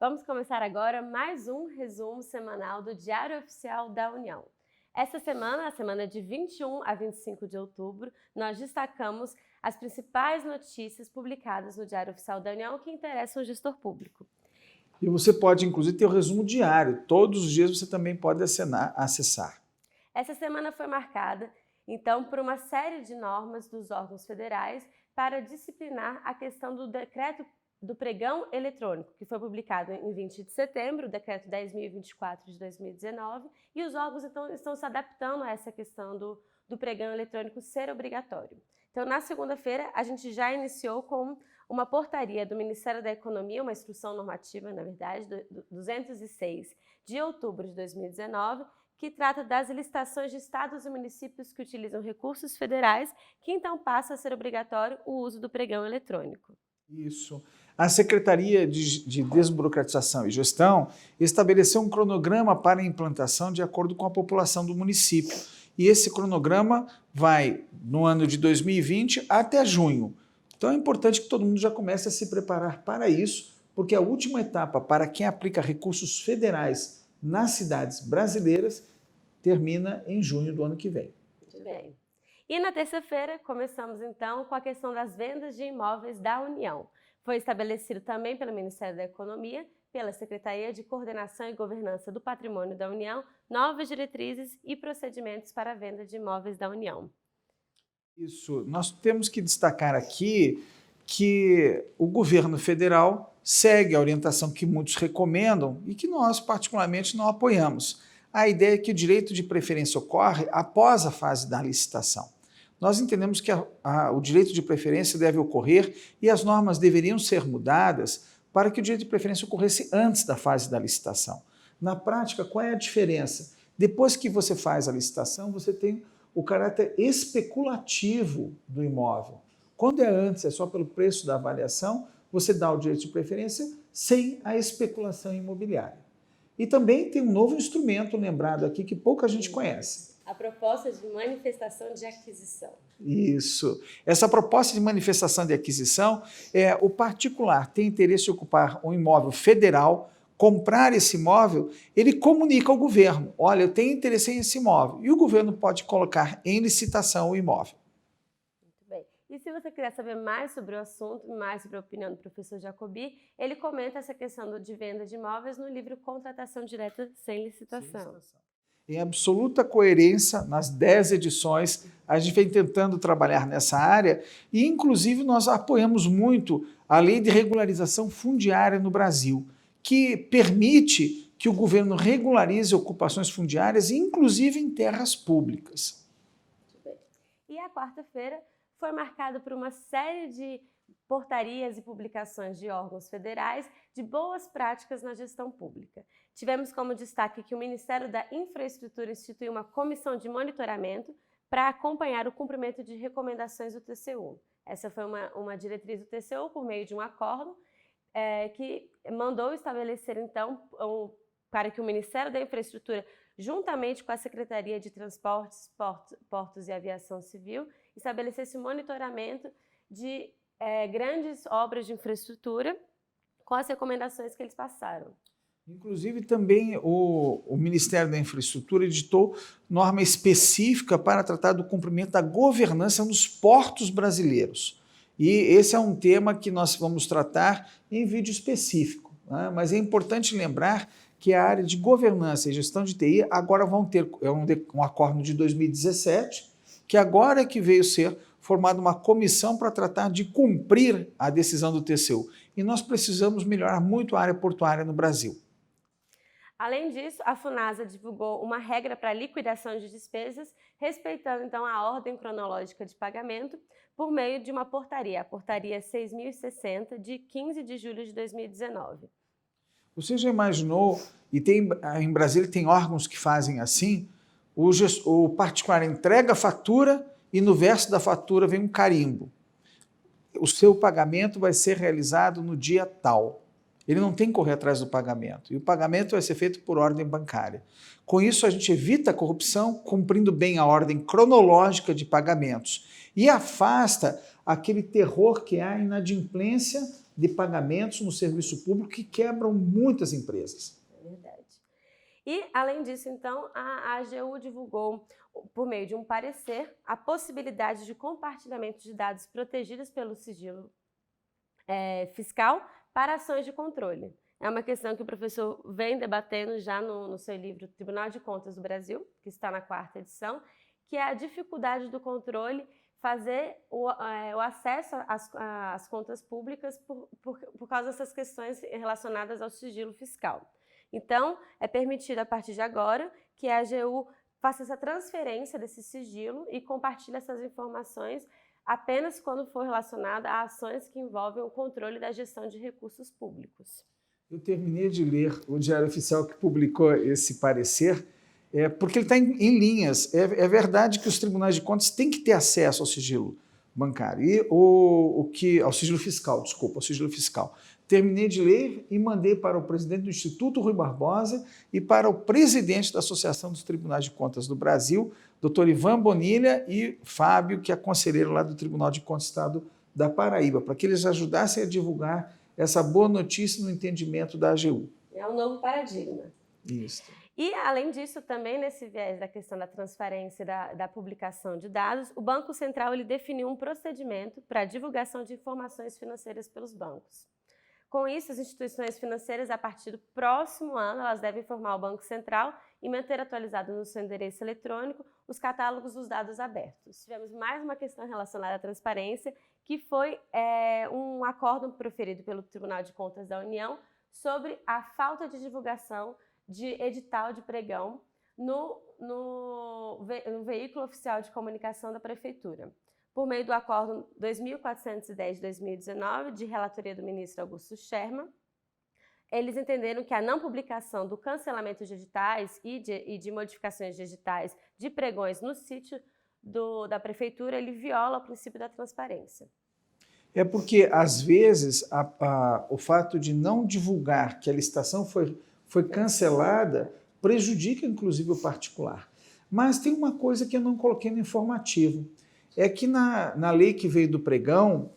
Vamos começar agora mais um resumo semanal do Diário Oficial da União. Essa semana, a semana de 21 a 25 de outubro, nós destacamos as principais notícias publicadas no Diário Oficial da União que interessam o gestor público. E você pode, inclusive, ter o resumo diário. Todos os dias você também pode acessar. Essa semana foi marcada, então, por uma série de normas dos órgãos federais para disciplinar a questão do decreto do pregão eletrônico, que foi publicado em 20 de setembro, o decreto 10.024 de 2019, e os órgãos então estão se adaptando a essa questão do pregão eletrônico ser obrigatório. Então, na segunda-feira, a gente já iniciou com uma portaria do Ministério da Economia, uma instrução normativa, na verdade, 206 de outubro de 2019, que trata das licitações de estados e municípios que utilizam recursos federais, que então passa a ser obrigatório o uso do pregão eletrônico. Isso. A Secretaria de Desburocratização e Gestão estabeleceu um cronograma para a implantação de acordo com a população do município. E esse cronograma vai no ano de 2020 até junho. Então é importante que todo mundo já comece a se preparar para isso, porque a última etapa para quem aplica recursos federais nas cidades brasileiras termina em junho do ano que vem. Muito bem. E na terça-feira, começamos então com a questão das vendas de imóveis da União. Foi estabelecido também pelo Ministério da Economia, pela Secretaria de Coordenação e Governança do Patrimônio da União, novas diretrizes e procedimentos para a venda de imóveis da União. Isso. Nós temos que destacar aqui que o governo federal segue a orientação que muitos recomendam e que nós, particularmente, não apoiamos. A ideia é que o direito de preferência ocorre após a fase da licitação. Nós entendemos que o direito de preferência deve ocorrer e as normas deveriam ser mudadas para que o direito de preferência ocorresse antes da fase da licitação. Na prática, qual é a diferença? Depois que você faz a licitação, você tem o caráter especulativo do imóvel. Quando é antes, é só pelo preço da avaliação, você dá o direito de preferência sem a especulação imobiliária. E também tem um novo instrumento lembrado aqui que pouca gente conhece. A proposta de manifestação de aquisição. Isso. Essa proposta de manifestação de aquisição é o particular tem interesse em ocupar um imóvel federal, comprar esse imóvel, ele comunica ao governo, olha, eu tenho interesse em esse imóvel, e o governo pode colocar em licitação o imóvel. Muito bem. E se você quiser saber mais sobre o assunto, mais sobre a opinião do professor Jacobi, ele comenta essa questão de venda de imóveis no livro Contratação Direta sem Licitação. Em absoluta coerência, nas 10 edições, a gente vem tentando trabalhar nessa área e, inclusive, nós apoiamos muito a Lei de Regularização Fundiária no Brasil, que permite que o governo regularize ocupações fundiárias, inclusive em terras públicas. Muito bem. E a quarta-feira foi marcada por uma série de portarias e publicações de órgãos federais de boas práticas na gestão pública. Tivemos como destaque que o Ministério da Infraestrutura instituiu uma comissão de monitoramento para acompanhar o cumprimento de recomendações do TCU. Essa foi uma diretriz do TCU por meio de um acordo que mandou estabelecer, então, para que o Ministério da Infraestrutura, juntamente com a Secretaria de Transportes, Portos e Aviação Civil, estabelecesse monitoramento de grandes obras de infraestrutura com as recomendações que eles passaram. Inclusive, também o Ministério da Infraestrutura editou norma específica para tratar do cumprimento da governança nos portos brasileiros. E esse é um tema que nós vamos tratar em vídeo específico, né? Mas é importante lembrar que a área de governança e gestão de TI agora vão ter um acordo de 2017, que agora é que veio ser formada uma comissão para tratar de cumprir a decisão do TCU. E nós precisamos melhorar muito a área portuária no Brasil. Além disso, a FUNASA divulgou uma regra para liquidação de despesas, respeitando então a ordem cronológica de pagamento, por meio de uma portaria, a Portaria 6.060, de 15 de julho de 2019. Você já imaginou, e em Brasília tem órgãos que fazem assim, o particular entrega a fatura e no verso da fatura vem um carimbo. O seu pagamento vai ser realizado no dia tal. Ele não tem que correr atrás do pagamento. E o pagamento vai ser feito por ordem bancária. Com isso, a gente evita a corrupção, cumprindo bem a ordem cronológica de pagamentos. E afasta aquele terror que é a inadimplência de pagamentos no serviço público que quebram muitas empresas. É verdade. E, além disso, então, a AGU divulgou, por meio de um parecer, a possibilidade de compartilhamento de dados protegidos pelo sigilo fiscal para ações de controle. É uma questão que o professor vem debatendo já no seu livro Tribunal de Contas do Brasil, que está na 4ª edição, que é a dificuldade do controle fazer o acesso às contas públicas por causa dessas questões relacionadas ao sigilo fiscal. Então, é permitido a partir de agora que a AGU faça essa transferência desse sigilo e compartilhe essas informações apenas quando for relacionada a ações que envolvem o controle da gestão de recursos públicos. Eu terminei de ler o Diário Oficial que publicou esse parecer, porque ele está em linhas. É verdade que os tribunais de contas têm que ter acesso ao sigilo bancário, ao sigilo fiscal, desculpa, ao sigilo fiscal. Terminei de ler e mandei para o presidente do Instituto Rui Barbosa e para o presidente da Associação dos Tribunais de Contas do Brasil, Dr. Ivan Bonilha e Fábio, que é conselheiro lá do Tribunal de Contas do Estado da Paraíba, para que eles ajudassem a divulgar essa boa notícia no entendimento da AGU. É um novo paradigma. Isso. E, além disso, também nesse viés da questão da transparência da publicação de dados, o Banco Central ele definiu um procedimento para a divulgação de informações financeiras pelos bancos. Com isso, as instituições financeiras, a partir do próximo ano, elas devem informar o Banco Central e manter atualizado no seu endereço eletrônico os catálogos dos dados abertos. Tivemos mais uma questão relacionada à transparência, que foi um acórdão proferido pelo Tribunal de Contas da União sobre a falta de divulgação de edital de pregão no veículo oficial de comunicação da Prefeitura. Por meio do Acórdão 2410 de 2019, de relatoria do ministro Augusto Scherman, eles entenderam que a não publicação do cancelamento de editais e de modificações de editais de pregões no sítio da Prefeitura, ele viola o princípio da transparência. É porque, às vezes, o fato de não divulgar que a licitação foi cancelada prejudica, inclusive, o particular. Mas tem uma coisa que eu não coloquei no informativo. É que na lei que veio do pregão,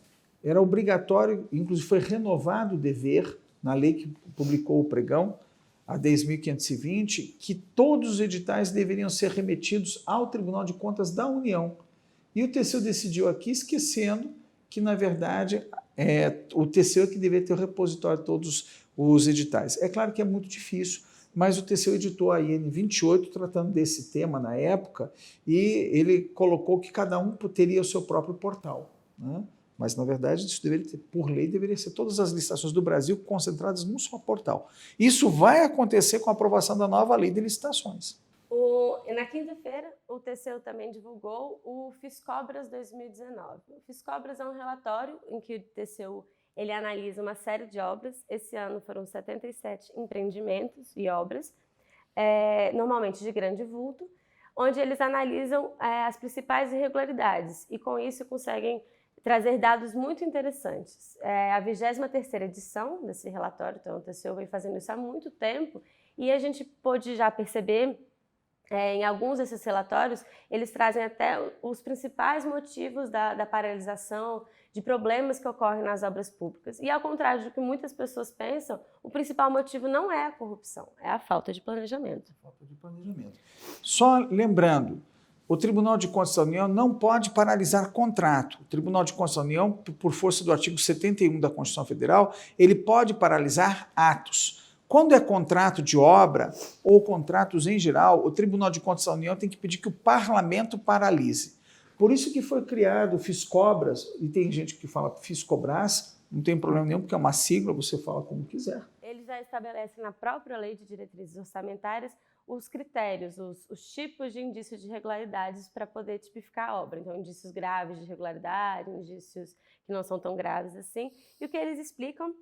era obrigatório, inclusive foi renovado o dever, na lei que publicou o pregão, a 10.520, que todos os editais deveriam ser remetidos ao Tribunal de Contas da União. E o TCU decidiu aqui, esquecendo que, na verdade, o TCU é que deveria ter o repositório de todos os editais. É claro que é muito difícil, mas o TCU editou a IN 28 tratando desse tema na época e ele colocou que cada um teria o seu próprio portal, né? Mas, na verdade, isso deveria ter, por lei, deveria ser todas as licitações do Brasil concentradas num só portal. Isso vai acontecer com a aprovação da nova lei de licitações. Na quinta-feira, o TCU também divulgou o Fiscobras 2019. O Fiscobras é um relatório em que o TCU ele analisa uma série de obras. Esse ano foram 77 empreendimentos e obras, normalmente de grande vulto, onde eles analisam as principais irregularidades e, com isso, conseguem trazer dados muito interessantes. É a 23ª edição desse relatório, então o TCU vem fazendo isso há muito tempo e a gente pôde já perceber em alguns desses relatórios, eles trazem até os principais motivos da paralisação, de problemas que ocorrem nas obras públicas. E, ao contrário do que muitas pessoas pensam, o principal motivo não é a corrupção, é a falta de planejamento. Falta de planejamento. Só lembrando, o Tribunal de Contas da União não pode paralisar contrato. O Tribunal de Contas da União, por força do artigo 71 da Constituição Federal, ele pode paralisar atos. Quando é contrato de obra ou contratos em geral, o Tribunal de Contas da União tem que pedir que o parlamento paralise. Por isso que foi criado o Fiscobras, e tem gente que fala Fiscobras, não tem problema nenhum, porque é uma sigla, você fala como quiser. Eles já estabelecem na própria Lei de Diretrizes Orçamentárias os critérios, os tipos de indícios de irregularidades para poder tipificar a obra. Então, indícios graves de irregularidade, indícios que não são tão graves assim. E o que eles explicam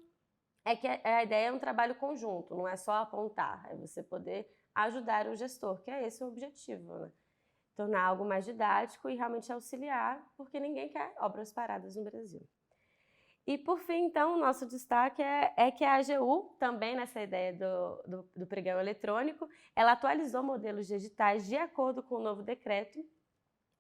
é que a ideia é um trabalho conjunto, não é só apontar, é você poder ajudar o gestor, que é esse o objetivo, né? Tornar algo mais didático e realmente auxiliar, porque ninguém quer obras paradas no Brasil. E, por fim, então, o nosso destaque é que a AGU, também nessa ideia do pregão eletrônico, ela atualizou modelos digitais de acordo com o novo decreto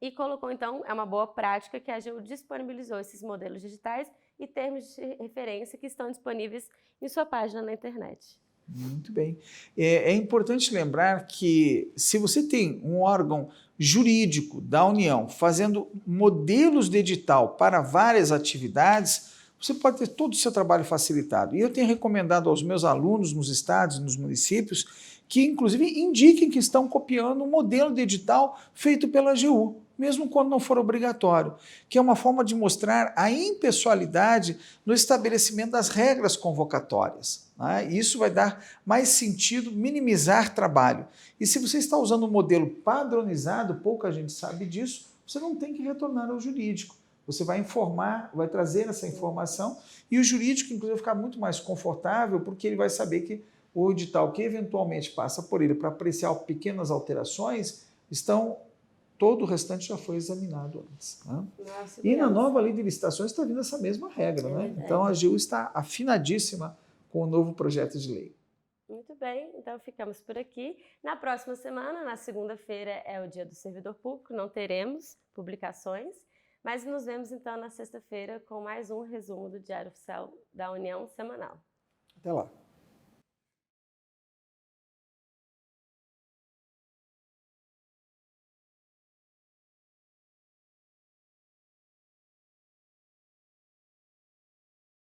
e colocou, então, é uma boa prática que a AGU disponibilizou esses modelos digitais e termos de referência que estão disponíveis em sua página na internet. Muito bem. É importante lembrar que se você tem um órgão jurídico da União fazendo modelos de edital para várias atividades, você pode ter todo o seu trabalho facilitado. E eu tenho recomendado aos meus alunos nos estados e nos municípios que, inclusive, indiquem que estão copiando um modelo de edital feito pela AGU, mesmo quando não for obrigatório, que é uma forma de mostrar a impessoalidade no estabelecimento das regras convocatórias. Né? Isso vai dar mais sentido, minimizar trabalho. E se você está usando um modelo padronizado, pouca gente sabe disso, você não tem que retornar ao jurídico. Você vai informar, vai trazer essa informação e o jurídico, inclusive, vai ficar muito mais confortável porque ele vai saber que o edital que eventualmente passa por ele para apreciar pequenas alterações, todo o restante já foi examinado antes. Né? Nossa, E na nova lei de licitações está vindo essa mesma regra. Né? Então a AGU está afinadíssima com o novo projeto de lei. Muito bem, então ficamos por aqui. Na próxima semana, na segunda-feira, é o Dia do Servidor Público, não teremos publicações, mas nos vemos então na sexta-feira com mais um resumo do Diário Oficial da União semanal. Até lá.